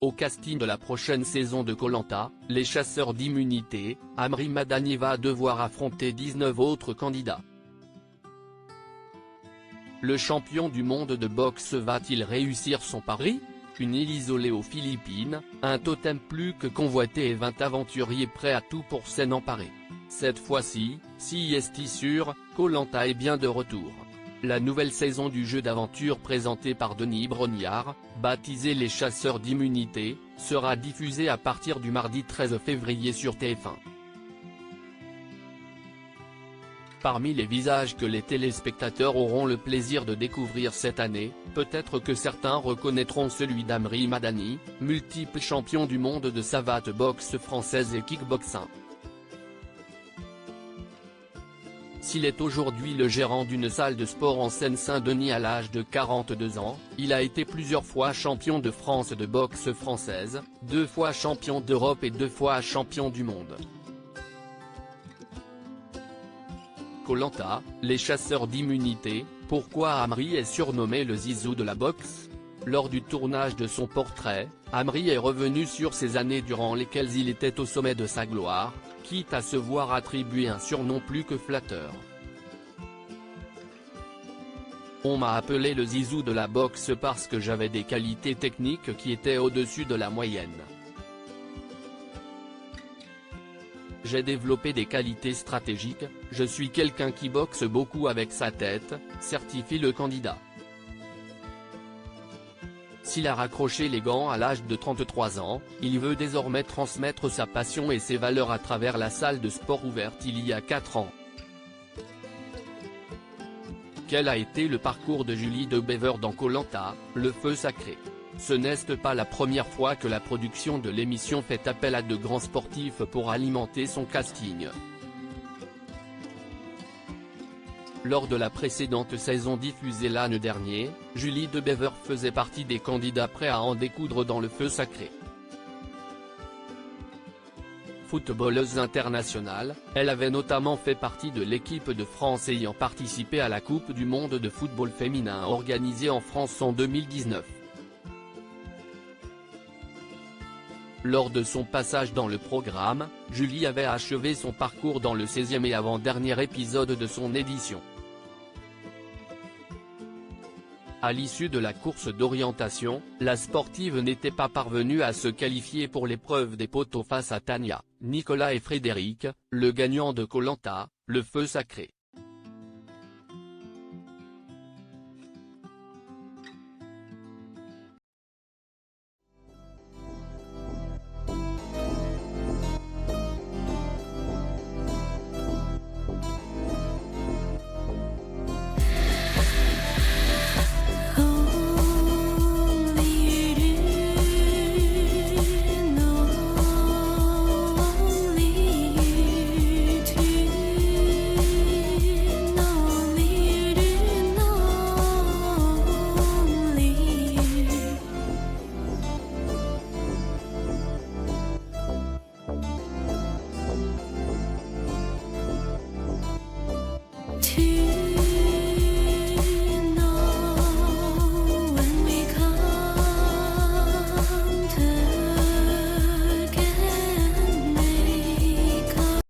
Au casting de la prochaine saison de Koh Lanta, les chasseurs d'immunité, Amri Madani va devoir affronter 19 autres candidats. Le champion du monde de boxe va-t-il réussir son pari? Une île isolée aux Philippines, un totem plus que convoité et 20 aventuriers prêts à tout pour s'en emparer. Cette fois-ci, si est sûr, Koh Lanta est bien de retour. La nouvelle saison du jeu d'aventure présentée par Denis Brognard, baptisée Les Chasseurs d'immunité, sera diffusée à partir du mardi 13 février sur TF1. Parmi les visages que les téléspectateurs auront le plaisir de découvrir cette année, peut-être que certains reconnaîtront celui d'Amri Madani, multiple champion du monde de savate boxe française et kickboxing. S'il est aujourd'hui le gérant d'une salle de sport en Seine-Saint-Denis à l'âge de 42 ans, il a été plusieurs fois champion de France de boxe française, 2 fois champion d'Europe et 2 fois champion du monde. Koh Lanta, les chasseurs d'immunité, pourquoi Amri est surnommé le Zizou de la boxe? Lors du tournage de son portrait, Amri est revenu sur ces années durant lesquelles il était au sommet de sa gloire, quitte à se voir attribuer un surnom plus que flatteur. On m'a appelé le Zizou de la boxe parce que j'avais des qualités techniques qui étaient au-dessus de la moyenne. J'ai développé des qualités stratégiques, je suis quelqu'un qui boxe beaucoup avec sa tête, certifie le candidat. S'il a raccroché les gants à l'âge de 33 ans, il veut désormais transmettre sa passion et ses valeurs à travers la salle de sport ouverte il y a 4 ans. Quel a été le parcours de Julie de Bever dans Koh Lanta, le feu sacré? Ce n'est pas la première fois que la production de l'émission fait appel à de grands sportifs pour alimenter son casting. Lors de la précédente saison diffusée l'année dernière, Julie de Bever faisait partie des candidats prêts à en découdre dans le feu sacré. Footballeuse internationale, elle avait notamment fait partie de l'équipe de France ayant participé à la Coupe du monde de football féminin organisée en France en 2019. Lors de son passage dans le programme, Julie avait achevé son parcours dans le 16e et avant-dernier épisode de son édition. À l'issue de la course d'orientation, la sportive n'était pas parvenue à se qualifier pour l'épreuve des poteaux face à Tania, Nicolas et Frédéric, le gagnant de Koh Lanta, le feu sacré.